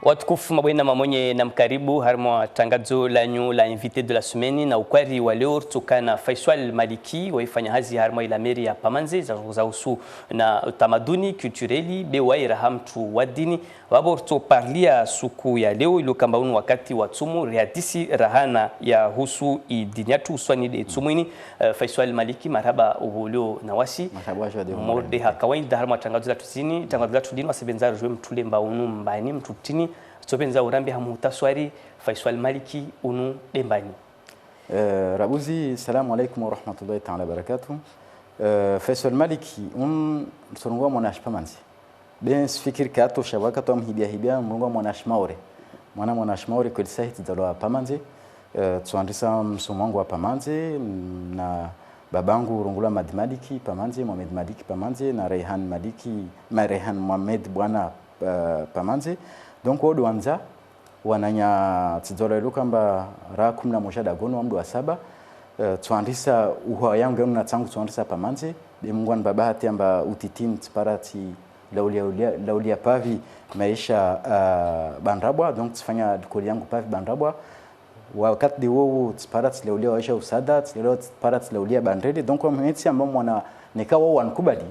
Watukufu mabwena mamonye na mkaribu harmo tangazo lanyu la invité de la semaine na ukwari wa leo tukana Faisal Maliki waifanya hazi harmo ila meri ya Pamanze za usu na utamaduni cultureli bewaira hamtu wadini waborto parlia suku ya leo ilo kamba unu wakati wa tsumu readisi rahana ya husu idiniatu uswani de tsumuni Faisal Maliki marhaba ubulio na wasi morde hakawaida harmo tangazo la tuzini tangazo la tudini wasebenza rujwe mtule mbaunu mbani mtutini Sobenza urambi hamutaswari Faisal Maliki unu dembani. Rabuzi, salamu alaikum wa rahmatullahi ta'ala barakatuh. Faisal Maliki msurungwa mwanash Pamanze. Ben fikir kato shabaka to hibia mrungwa mwanash maore. Mwanash maore kwa sahiti zalwa Pamanze. Tuandisa msomo wangu wa Pamanze na babangu Rungula Maliki Pamanze, Mohamed Maliki Pamanze na Rehan Mohamed bwana Pamanze. Donc wodi wanza wananya tizolo kamba ra 11 dagono wa mdu wa 7 tuandisa uho yangu na tangu tuandisa Pamanze be mungwan baba hati amba utitin parati laulia pavi maisha bandrabwa donc tufanya dukoli yangu pavi bandrabwa wakati wo parati laulia waisha usada parati laulia bandrede donc wa mwenzi amba mwana nikawa wankubali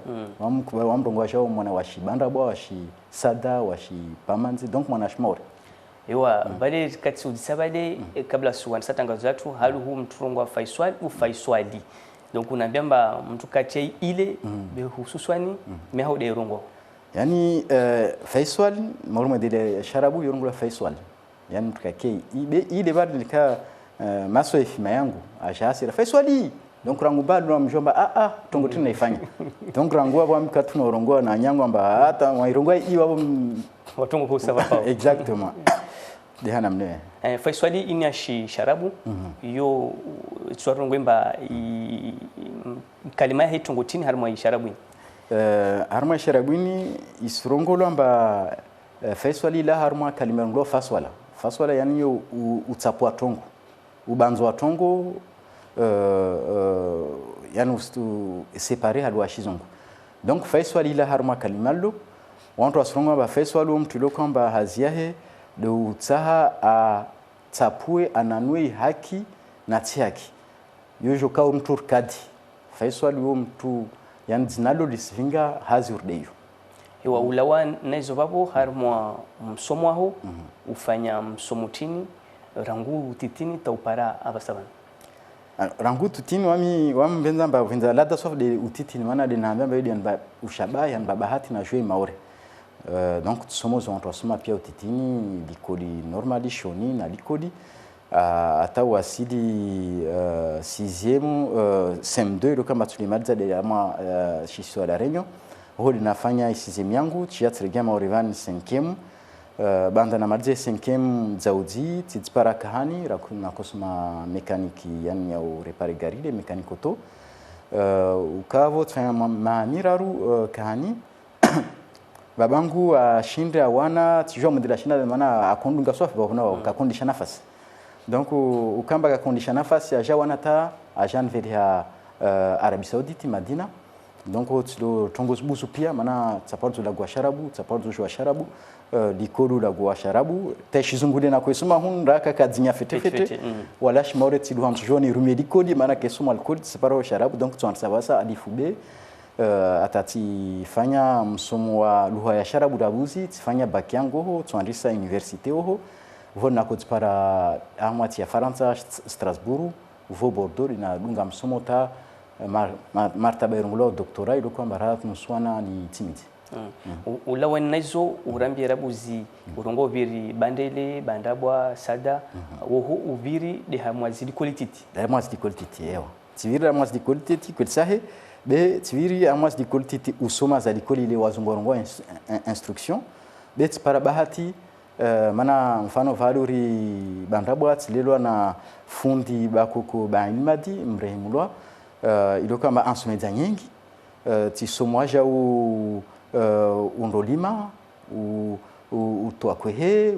wamrongo washao mwana washi bandrabwa washi sada washi Pamanze donc mwana shmore ewa bale kati udisabale kabla suwan satangazo zatu halu hu mturongo wa Faisal u Faisali donc unaambia mtu kati ile be hususwani me haude rongo yani Faisal marume dile sharabu yorongo la Faisal yani mtu kake ile bado nika maso ifima yangu ashasira Faisali donc rangu bado mjomba tongo tunaifanya donc rangu wa mkatu na rongo na nyango amba hata mwirongo iwa watongo kwa sababu exactement dehana mne Faisali inyashi sharabu yo tsorongo mba kalima hitungo tini harma sharabu harma sharabu ni isrongo lamba Faisali la harma kalima ngo faswala yani yo utapwa tongo ubanzo wa tongo yani ustu séparé halwa shizongo donc Faisal ila harma kalimallo wantu wasronga ba Faisal mtulo kwamba haziahe do utsaha a tapue ananui haki na tiaki yojo ka mtu kadi Faisal mtu yani zinalo lisivinga hazi urdeyo ewa ulawa naizo babo harma msomo aho ufanya msomotini rangu utitini taupara abasabana rangu tutini wami benza mba vinza lada sof de utitini wana de naambia mba yidi anba ushaba ya mba bahati na jwe maore donc tusomo zo ntosoma pia utitini likoli normali shoni na likoli ata wasidi 6e sem2 ndo kama tulimaliza de ama shisho la renyo hodi nafanya 6e yangu chiatrega maorevani 5e banda na marje 5e zaudi titspara kahani rakuna kosma mekaniki yani au repare garile mekaniko to ukavo tfanya mamiraru kahani babangu ashinde wana tijua mudila shinda maana akondunga swafi babona ukakondisha nafasi donc ukamba kakondisha nafasi aja wana ta ajan velia Arabie Saoudite Madina donc tilo tongos busu pia maana tsaparto la guasharabu tsaparto jwa sharabu likolu la guasharabu tashizungule na kwesoma hunraka kadzinya fete wala shmaure tilu hamjoni rumie likoli maana kesoma alkoli tsaparo sharabu donc tuansabasa alifube atati fanya msomo wa lugha ya sharabu dabuzi tifanya baki yangu ho tuandisa universite ho vona kutipara amati ya Faransa Strasbourg vo Bordeaux na dunga msomo ta martaba irungulo doctorat ilo kwamba ratu mswana ni timidi ulawa naizo urambi rabuzi urongo biri bandele bandabwa sada woho ubiri de hamwazidi qualititi ewa tiviri hamwazidi qualititi kwetsahe be tiviri hamwazidi qualititi usoma za likoli ile wazungorongo instruction be para bahati mana mfano valuri bandabwa tilelwa na fundi bakoko baimadi mrehimulwa ilo kama ansomeza nyingi tisomwaja undolima utoakwehe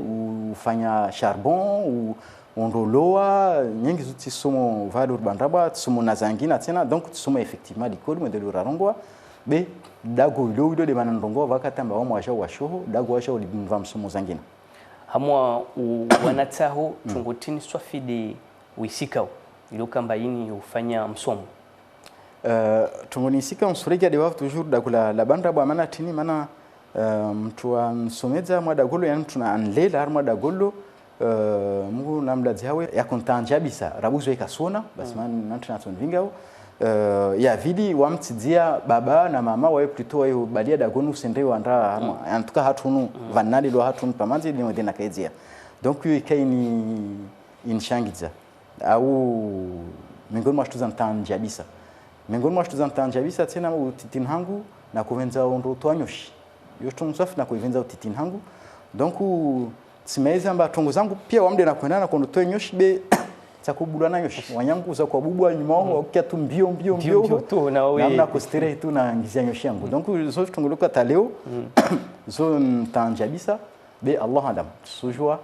ufanya charbon ondoloa nyingi zuti somo valur bandaba somo nazangina tena donc somo effectivement likoli modelo rarongwa be dago ilo de manandongo vakatamba wa mwaja wa shoho dago wa shoho libimva somo zangina hamwa wanataho tungotini swafidi wisikao ilo kamba yini ufanya msomo tungonisika msurega de watu toujours dakula la banda bwa mana tini mana mtu ansomeza mwada golo yani tuna anlela har mwada golo mungu namla zihawe ya kontanja bisa rabuzo ikasona basi man nantuna tonvingao ya vidi wamtidia baba na mama wae plutôt wae balia dagonu sendre wandra en tout cas hatunu vanali lo hatunu pamanzi ni modena kaizia donc yo ikaini inshangiza au miongoni mwa shtuza ntanja bisa miongoni mwa shtuza ntanja bisa tena utitin hangu na kuvenza ondo twanyoshi yo tumsafi na kuvenza utitin hangu donc tsimeza amba tongo zangu pia wamde na kwenda na kondo twanyoshi be takubula nayo wanyangu za kwa bubwa nyuma wao kia tu mbio tu na wewe namna kustire tu na ngizia nyoshi yangu donc zo tunguluka taleo zo ntanja bisa be Allah adam sujua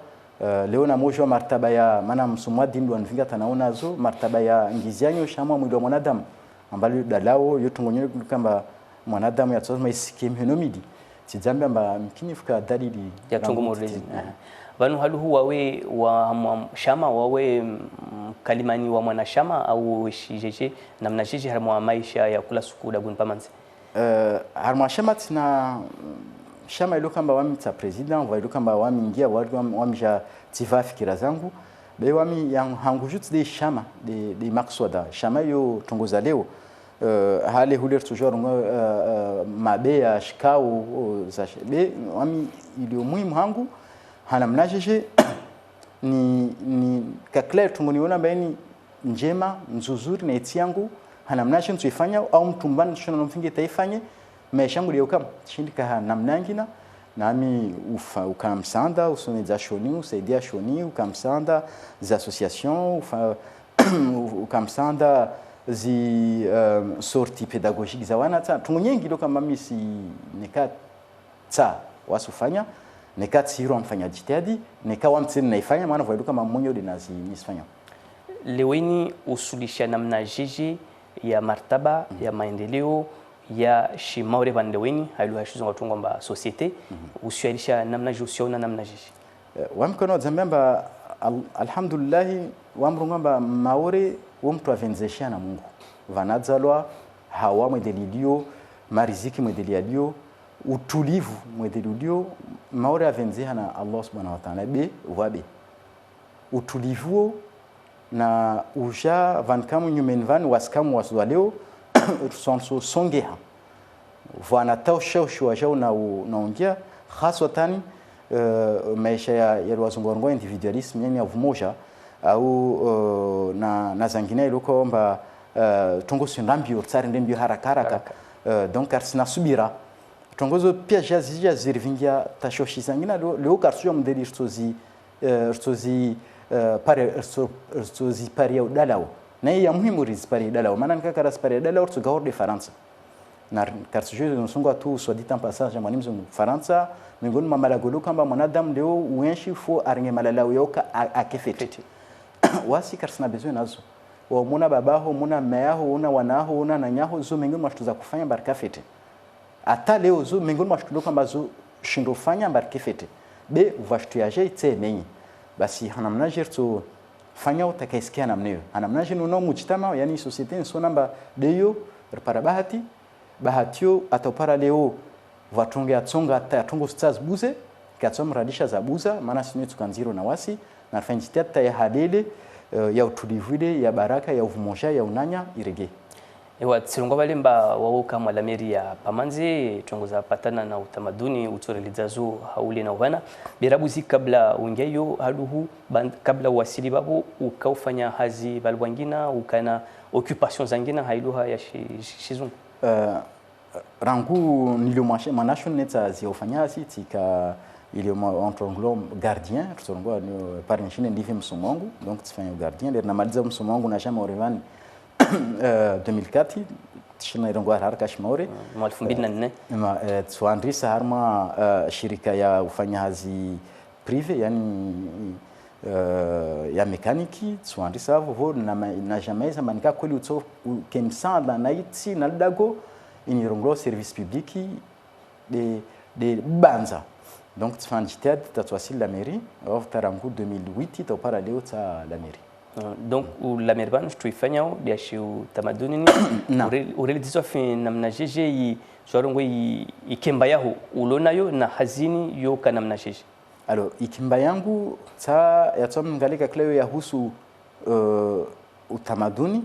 leo na mojo martaba ya maana msumwa dindu anvinga tanaona zo martaba ya ngizia nyoshi ama mwili wa mwanadamu ambalo dalao yotungonyele kamba mwanadamu ya tsoma isikim henomidi tizambe amba mkini fuka dalili ya tungomorezi vanu haluhu wawe wa shama wawe kalimani wa mwana shama au shijeje namna jeje harmwa maisha ya kula suku da gun pamanzi harmwa shama tina shama ilo kamba wami ta president wa ilo kamba wami ingia wami ja tiva fikira zangu be wami yang hangu jutsi de shama de makswada shama yo tongoza leo hali huler toujours mabe ya shikao za be wami ilio muhimu hangu hana mnajeje ni kakla tungoniona baini njema nzuzuri na eti yangu hana mnaje ntuifanya au mtumbani shona nomfinge taifanye maisha yangu leo kama shindika namna ngina nami ukamsanda usoneza shoni usaidia shoni ukamsanda za association ukamsanda zi sorti pédagogique za wana ta tungonyengi loka mami si neka ta wasufanya neka tsiro mfanya jitihadi neka wamtsini naifanya maana vaidu kama mmonyo dinazi nisfanya leweni usulisha namna jiji ya martaba ya maendeleo ya shimaure bandeweni hailu hashizo ngatunga mba societe usualisha namna josiona namna jiji wamkono zambamba alhamdulillah wamrungamba maore womtu avenzesha na Mungu vanadzalwa hawa mwedelidio mariziki mwedeliadio utulivu mwedelidio maore avenzeha na Allah subhanahu wa ta'ala be wabe utulivu na uja vankamu nyumen van waskamu waswaleo sonso songeha vana tawshawshu wajau na naongia haswatani maisha ya wazungu individualism yani avumoja au na zangine iloko mba tongozo ndambio tsari ndembio haraka donc arsina subira tongozo pia jazija zirvingia tashoshi zangina leo karsuyo mdeli rtozi pare udalao na ya muhimu rizpare udalao maana nikaka raspare udalao rtugahor de Faransa na karsuyo nsungo tu soit dit en passage ya mwanimzo Faransa miongoni mwa malagolo kamba mwanadamu leo uenshi fo aringe malalao yoka akefete wasi karsina besoin nazo wa muna babaho muna meyaho una wanaho una nanyaho zo miongoni mwa za kufanya baraka fete ata leo zo miongoni mwa shtulo kamba zo shindo fanya baraka fete be vashtu yaje itsemenyi basi hanamnaje to fanya utakaisikia namneo hanamnaje nuno mujtama yani societe nsonamba deyo repara bahatio atopara leo vatunge atsonga atatungo staz buze katsom radisha za buza maana sinu tukanziro na wasi na fanjitata ya hadele ya utulivu ile ya baraka ya uvumoja ya unanya irege ewa tsirungo balemba wao kama la meri ya pamanzi tongoza patana na utamaduni utorelizazo haule na wana birabuzi kabla ungeyo haluhu kabla wasili babu ukaufanya hazi balwangina ukana occupation zangina hailuha ya shizungu rangu nilio manashon neta ziofanya tika il entre gardien tutongo ni parnishine ndivi msomongu donc tufanya gardien na namaliza msomongu na shama orevani 2004 tishina irongo haraka shmaure mwaka 2004 tuandrisa harma shirika ya ufanyazi prive yani ya mekaniki tuandrisa vo na jamais manika kweli utso kemsanda na itsi na dago inirongo service public de banza donc tfan jitihad tatwasili la mairie au tarangu 2008 topara leo ta la mairie. Donc la mairie bana tuifanya biashi utamaduni ni urelizwa fi namna jeje yi swarongo ikemba yahu ulonayo na hazini yo kana namna jeje. Alors ikimba yangu ta yatom ngalika klayo yahusu utamaduni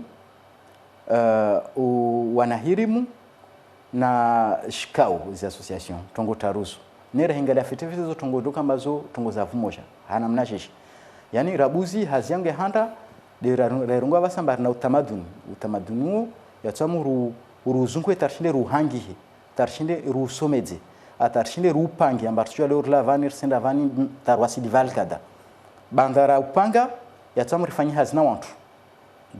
wanahirimu na shikao za association tongo tarusu nera hingalia fitivizo zo tongo doka ambazo tongo za vumoja hana mnashishi yani rabuzi haziange handa de rarungwa basamba na utamaduni yatsamu uruzungu tarshinde ruhangihe tarshinde rusomedze atarshinde rupangi ambarcho leo lavani senda vani tarwasi divalkada bandara upanga yatsamu rifanya hazina watu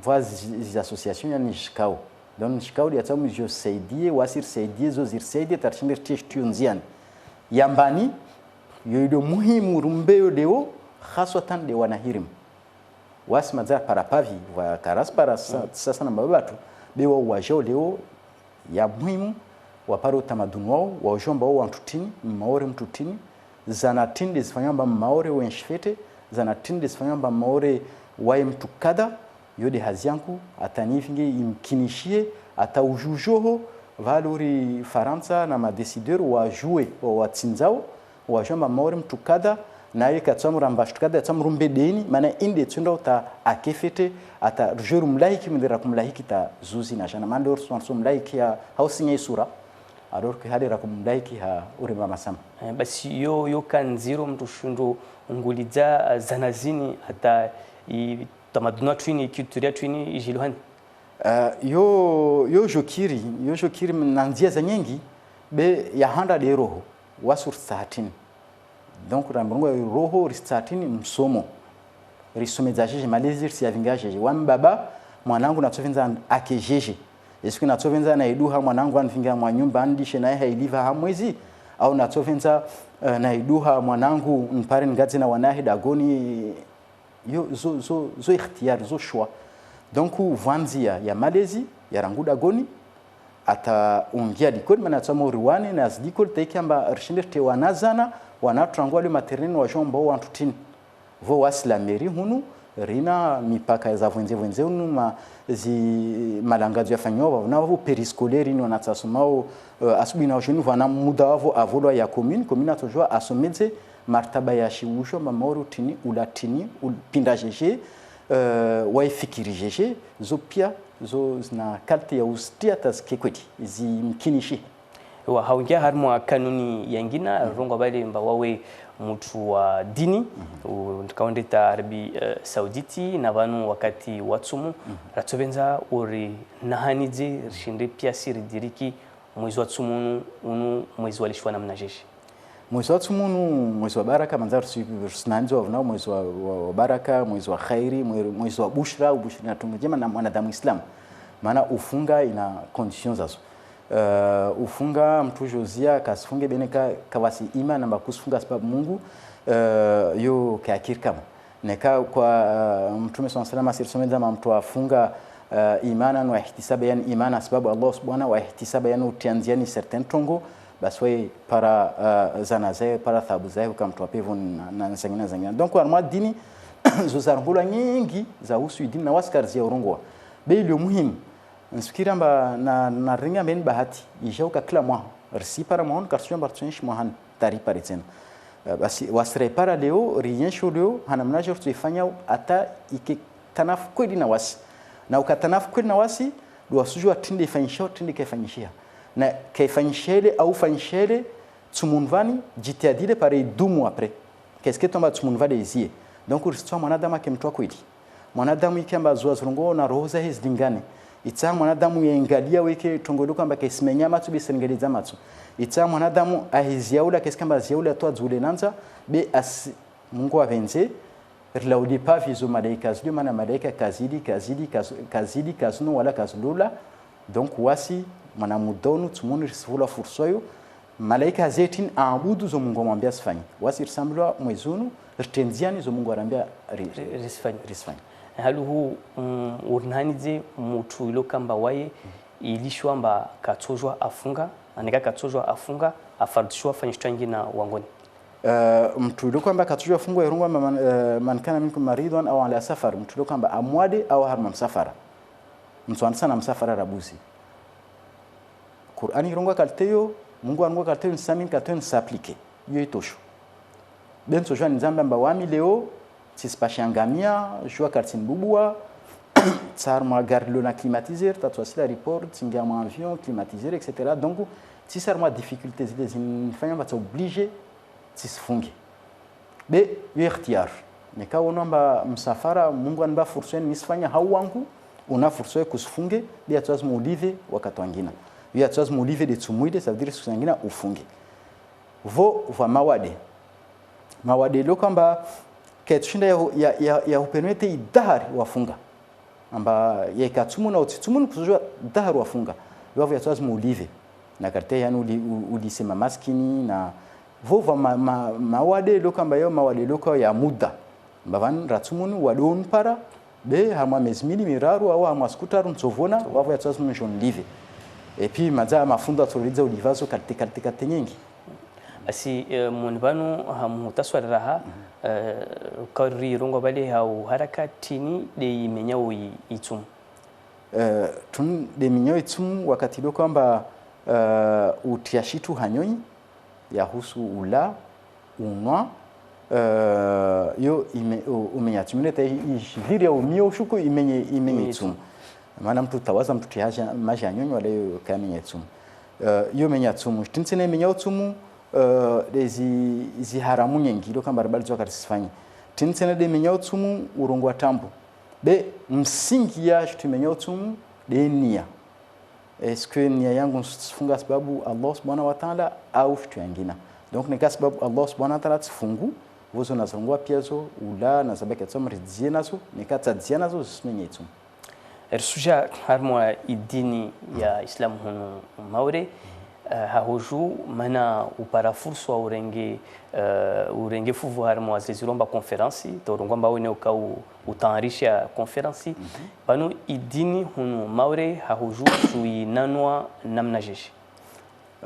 voies association yani shikao donc shikao yatsamu jo saidie wasir saidie zo zir saidie tarshinde tishtunzian yambani yoido muhimu rumbeyo deo haswatan de wanahirimu wasi mazara parapavi wa karas para sasa na babatu bewa wajao leo ya muhimu waparo utamaduni wao wajomba wao wantutini maore mtutini zanatinde zifanyamba maore wenshfete zanatinde zifanyamba maore wae mtukada yode hazianku atanifinge imkinishie ataujujoho valori Faransa na madecideur wa jouer wa tsinzao wajomba maore mtukada naye katsamura mbashtukada yatsamurumbe deni maana inde tsunda uta akefete ata juru mlaiki mndira kumlaiki ta zuzi na jana mandor sonso mlaiki ya hausinya sura alors que hadira kumlaiki ha urima masama basi yo kanziro mtu shundo ngulidza zanazini hata tamaduna twini culture twini jiluhani yo jokiri nanzia za nyingi be ya handa de roho wasur sahatini donc ramburungu roho ristatini msomo risomezajeje malezi risiavingajeje wambaba mwanangu natsovenza akejeje esiku natsovenza na iduha mwanangu anvinga mwa nyumba andishe naye hailiva hamwezi au natsovenza na iduha mwanangu mpare ngadze na wanahe dagoni yo zo ikhtiyar zo choix donc vanzia ya malezi ya rangu dagoni ata ungia dikoni mana tsamo riwane na zdikol tekamba rishindete wanazana wanatrangwa le maternini wa jomba wa antutini vo wasila meri hunu rina mipaka za vwenze hunu malangazo ya fanyowa na vo periscolaire ni wanatasomao asubuhi na jenu wana muda wavo avolwa ya commune atojua asomeze martaba ya shiusho mamoru tini ulatini upinda jeje waifikiri jeje zo pia zo zina kalte ya ustia taskekweti zimkinishi wa haungia harmo kanuni yangina rongo bale mba wawe mtu wa dini kaondeta Arabi Sauditi na vanu wakati watsumu ratsovenza uri nahanidze rishinde pia siri diriki mwezi wa tsumu unu mwezi wa lishwa namna jeshi mwezi wa tsumu mwezi wa baraka manzaru sinanzo wa mwezi wa baraka mwezi wa khairi mwezi wa bushra na tumejema na mwanadamu Islam maana ufunga ina conditions zazo ufunga mtu jozia kasifunge beneka kawasi imani na kufunga sababu Mungu yo kaakiri kama neka kwa mtume sallallahu alayhi wasallam mtu afunga imana na ihtisaba yani imana sababu Allah subhanahu wa ihtisaba yani utianziani certain tongo baswe para zanaze para thabu zao kama mtu apevo na zingine donc arma dini zozarungula nyingi za usu dini na waskarzia urungwa beilo muhimu nsikira mba na ringa men bahati ijauka kila mwa rsi para mwa karshon bartunish mwa tari paritena basi wasre para leo riensho leo hanamnaje tuifanya ata iki tanafu kweli na wasi na ukatanafu kweli na wasi do wasujua tinde ifanyisha tinde kaifanyishia na kaifanyishele au fanyishele tumunvani jitiadile pare dumu après qu'est-ce que tomba tumunvade izie donc uristwa mwanadamu akimtoa kweli mwanadamu ikiamba zuwa zurungo na roho za hizi dingane itsa mwanadamu yengalia weke tongoluka amba kesimenya matsu bisengeliza matsu itsa mwanadamu ahiziaula keskamba ziaula to azule nanza be as Mungu avenze rilaudi pa vizo malaika zdio mana malaika kazidi kazuno wala kazulula donc wasi mwana mudonu tumunu risivula fursoyo malaika zetin aabudu zo Mungu amwambia sifanyi wasi risamlwa mwezunu ritenziani zo Mungu arambia risfanyi haluhu urnanize mutu ilo kamba waye ilishwa mba katojwa afunga anika katojwa afunga afardishwa fanyishwa ngina wangoni mtu yule kwamba katujua fungu ya rungu man kana minkum maridwan au ala safar, mtu yule kwamba amwade au harma msafara, mtu anasana msafara rabusi Qur'ani rungu kalteyo Mungu anungu kalteyo nsamin kalteyo s'appliquer yo itosho ben so jwa nzambe amba wami leo tispashangamia jwa kaltin bubua tsar ma garlo na climatiser tatwasi la report tinga ma avion climatiser etc. donc si ça ma difficultés des infanya va obligé tisifunge be yختيار nika unomba msafara Mungu anba fursa nisifanya hauwangu una fursa ya kusifunge bia tuazi muulive wakati wengine bia tuazi muulive de tsumuide ça veut dire siku nyingine ufunge vo mawade lo kwamba ketushinda ya upenwete idahari wafunga amba yekatsumu na utitumu kuzujua dahari wafunga wao ya tuazi muulive na karte yani ulisema maskini na vova mawade lo kwamba yo mawade lo ya muda mbavan ratsumunu wadon para be hamwa mezmili miraru au hamwa skutaru ntsovona wavo ya tuazi mshon live et puis maza mafunda toliza ulivazo katika nyingi asi munbanu hamu taswaraha kari rungo bale hau harakatini de imenyao itum tun de minyao itum wakati lo kwamba utiashitu hanyonyi ya husu ula unwa yo umenyatumune ta vile umio shuku imenye itum maana mtu tawaza mtu tiaja maji anyonyi wala yo kamenye itum yo menyatum tinsene menyautumu dezi haramu nyingi lo kamba bali zoka tisifanye tinsene de menyautumu urungwa tambo be msingi ya shtu menyautumu de nia est-ce que nia yangu nsifunga sababu Allah subhanahu wa ta'ala au shtu yangina donc ni sababu Allah subhanahu wa ta'ala tifungu vozo nazongwa piazo ula na sabaka tsomridzie nazo nikatsadia nazo zismenye itum ersuja harmwa idini ya Islam hunu maure hahuju mana uparafurso wa urenge fuvu harmwa zeziromba konferensi torongwa mbawene ukau utaharisha konferensi banu idini hunu maure hahuju suinanwa namna jeshi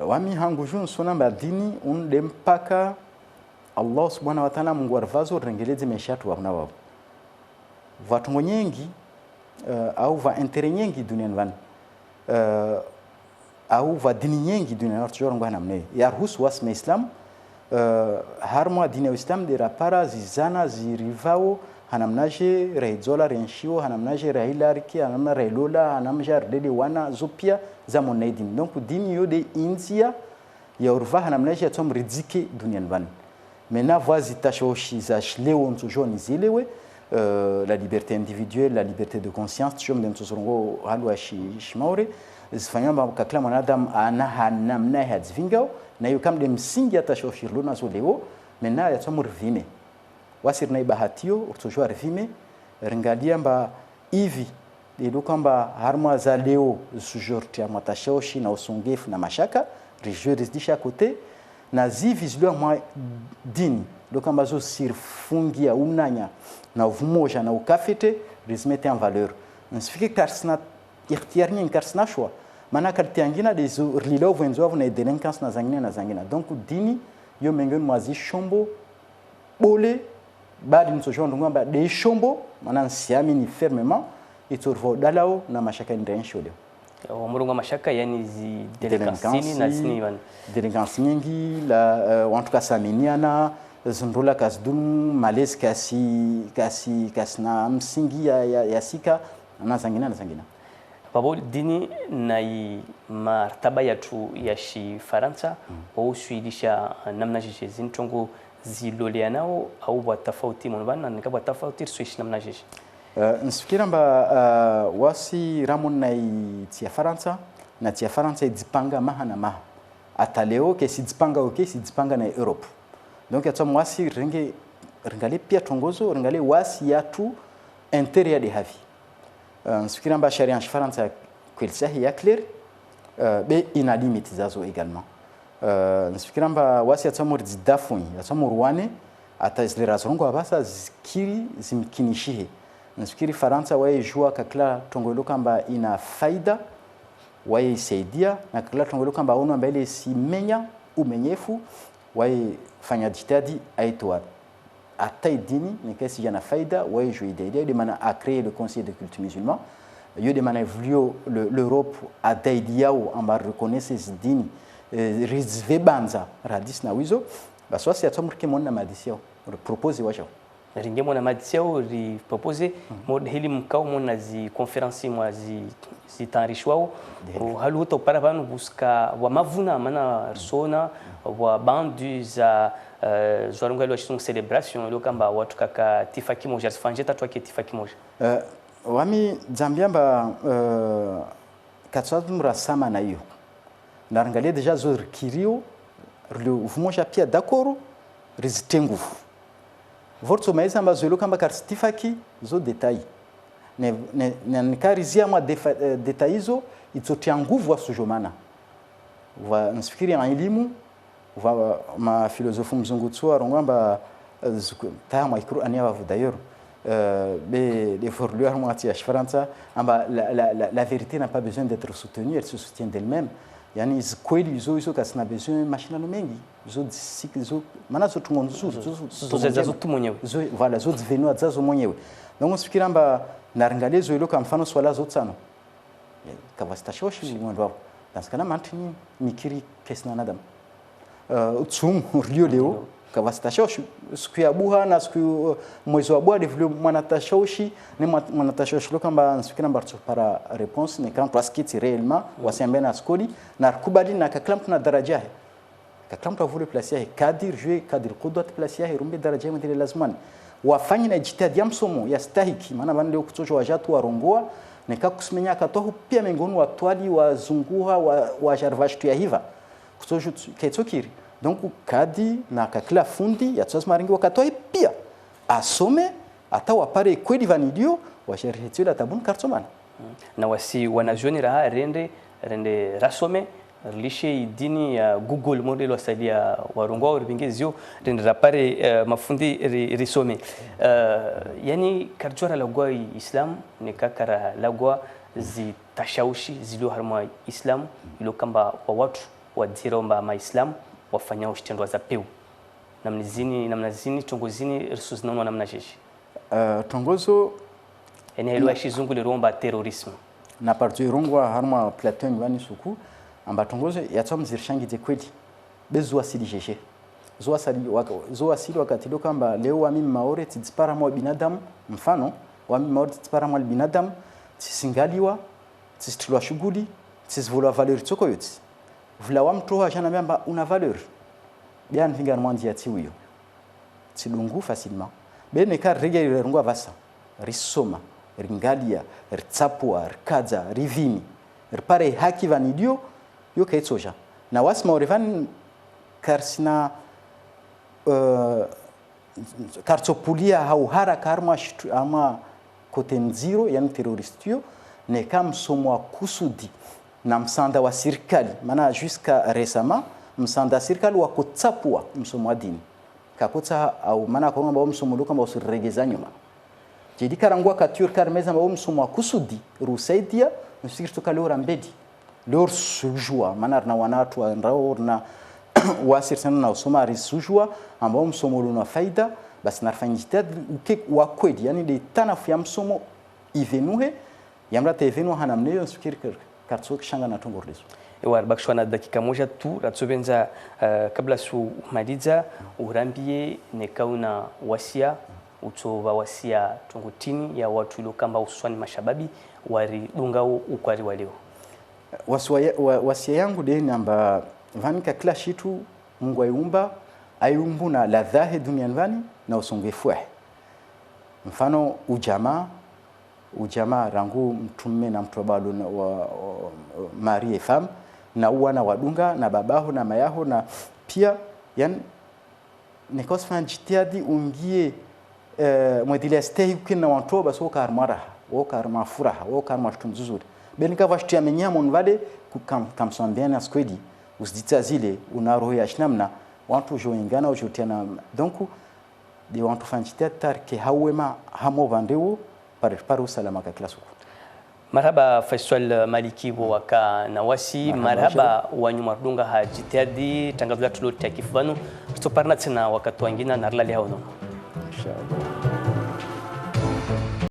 wami hanguju sonamba dini unde mpaka Allah subhanahu wa ta'ala Mungu arvazo rengeleze meshatu wana wao vatungo nyingi au va intérêt nyingi duniani van au va dini nyingi duniani watu ngwa namne ya ruhusu wasme Islam harmwa dini ya Islam de rapara zizana zirivao hanamnaje reizola renshio hanamnaje railariki hanamna railola hanamja rdede wana zopia za monedin donc dini yo de India ya urva hanamnaje tom rizike duniani van maintenant voici tashoshi za shleo ntujoni zilewe la liberté individuelle la liberté de conscience tshom dem tsorongo halwa shimaure zifanyamba kakla mwanadamu ana hanamna hadzvingao na yo kam dem singi atashoshi lona zo leo maintenant ya tsomurvime wasirna ibahatio urtojwa rvime ringalia mba hivi ndio kwamba harma za leo sujorti ya matashoshi na usongefu na mashaka rejoirs disha kote na zivi zilio mwa dini ndio kama zo sirfungia unanya na umoja na ukafete rizmete en valeur nsifike karsna ikhtiarni karsna shwa maana kartiangina dezo rlilo venzo na delinquance na zangina donc dini yo mengen mwazi shombo bole badi msojo ndungamba de shombo maana nsiamini fermement itorvo dalao na mashaka ndensho leo omurunga mashaka yani zi delinquance na zini wan delinquance nyingi la en tout cas saminiana zindula kasdun males kasi na msingi ya sika na zangina babo dini na martaba yatu ya shi Faransa au Swedisha namna jeshi zintongo ziloleanao au watafauti monbana nikaba tafauti swish namna jeshi nsifikira mba wasi ramon na tia Faransa na tia Faransa idipanga maha ataleo kesi dipanga si dipanga na Europe donc yatwa mwasi ringale pia tongozo ringale wasi yatu intérêt de havi nsifikira mba sharia ya Faransa kwelsahi ya clair be ina limite zazo également nsifikira mba wasi yatwa murdidafuni yatwa murwane atazilera zongo abasa zikiri zimkinishihe nsifikiri Faransa wae jua kakla tongolo kamba ina faida wae isaidia na kakla tongolo kamba ono mbele si menya umenyefu wae fanya jitihadi aitoa atai dini ni kesi jana faida wa jouer d'aider de mana a créé le conseil de culte musulman yo de mana voulu l'Europe a daidiao amba reconnaître ces dini rizve banza radis na wizo baswa si atomrike mona madisio propose wacho ringe mona madisio ri propose mod hili mkao mona zi conference mwa zi tanrishwao halu to para vanu busca wa mavuna mana sona wa bandu za zwarunga lo chitung celebration lo kamba watu kaka tifaki moja sifanje tatu ke tifaki moja wami zambiamba katsatu mrasama na hiyo naangalia deja zo kirio le ufumoja pia d'accord rizitengu vorto maisa ambazo lo kamba kartifaki zo detail ne nikarizia mwa detaizo itsotia nguvu wasujomana wa nsifikiri ya elimu wa ma philosophie mzungu tsua rongamba tama ikru ania wa d'ailleurs des formulaires moi tia France amba la vérité n'a pas besoin d'être soutenue, elle se soutient d'elle-même. Yani kweli hizo kasina besoin machine mengi zo disiki zo maana zo tungonzu zo tu mwenyewe zo voilà zo divenu zazo mwenyewe donc nsifikiri amba naangalia zo ile kama mfano swala zo tsano kavasta shoshi mwendo wao danskana mantini mikiri kesna nadam tsum rio leo kavastashoshi siku ya buha na siku mwezi wa bwa vile mwanatashoshi ni mwanatashoshi lo kamba nsifikiri namba para réponse ni quand parce que réellement wasiambia na skoli na kubali na kaklam tuna daraja kaklam tu vule placer kadir jouer kadir qudwat placer rumbe daraja mtile lazimani wafanye na jitihadi ya msomo ya stahiki maana bande kutojo wajatu warongoa nika kusimenya katohu pia mengoni watwali wazunguha wa jarvashtu ya hiva kutojo kaitokiri donc kadi na kakila fundi ya tsasi maringi wakatoi pia asome hata wapare kweli vanidio washarihitio la tabun kartomana na wasi wanajoni raha rende rasome lishe dini ya Google model wasalia warongo ribingezio rende rapare mafundi risome yani karjora lagwa islam ni kakara lagwa zitashaushi zilio harma islam ilo kamba wa watu wa diromba ma islam wafanya ushitendo za peu namna zini tongozini resources nono namna jeshi tongozo ene helo ashizungu le romba terrorisme na parti rongwa harma platon wani suku amba tongozo yatsam zirshangi de kweli bezu asili jeshi zo asili wakati lo kamba leo wami maore tispara mwa binadamu mfano wami maore tispara mwa binadamu tisingaliwa tisitulwa shughuli tisivula valeur tsoko yote vula wa mtu hajana miamba una valeur bien vinga mwandi ya tiwiyo tidungu facilement bene ka regere rungwa vasa risoma ringalia ritsapua rikaza rivini ripare haki vanidio yo kaitsoja na wasma orevan karsina kartsopulia au haraka ama kotenziro yani terroristio ne kam somwa kusudi na msanda wa serikali maana jusqu'à récemment msanda serikali wa kutsapua msomo wa dini kakutsa au maana kwa ngamba msomo luka mba usiregeza nyuma jidi karangwa katur karmeza mba msomo wa kusudi rusaidia msikiri tukale mbedi lor sujua maana na wanatu andao na wasir sana na usoma risujua ambao msomo luna faida basi narfanya jitihada uke wa kweli yani de tanafu ya msomo ivenuhe yamra tevenu hanamneyo msikiri kartsoki shanga na tongorlezo ewa bakshwana dakika moja tu ratsobenza kabla su maliza urambie nekauna wasia utova wasia tongotini ya watu ilokamba uswani mashababi wari dungao ukwari waleo wasia yangu de namba vanika kila shitu Mungu ayumba ayumbu na ladhahe duniani vani na usongefu mfano ujamaa rangu mtume na mtu bado wa Marie fam na uwana wadunga na babaho na mayaho na pia yani nikosfan jitiadi ungie mwedile stay kina wanto baso karmara wo karma furaha wo karma tunzuzuri benika vashtia menyamo nvale kamsambena skwedi usidita zile una roho ya shnamna watu joingana ujotiana donc de watu fanjitiadi tarke hawema hamo vandeo para usalama kwa kila siku Marhaba Faisal Maliki waka nawasi marhaba wanyumardunga hajitadi tangazo la tulo takifanu tuparna tena wakati wengine na rala leo. Inshallah.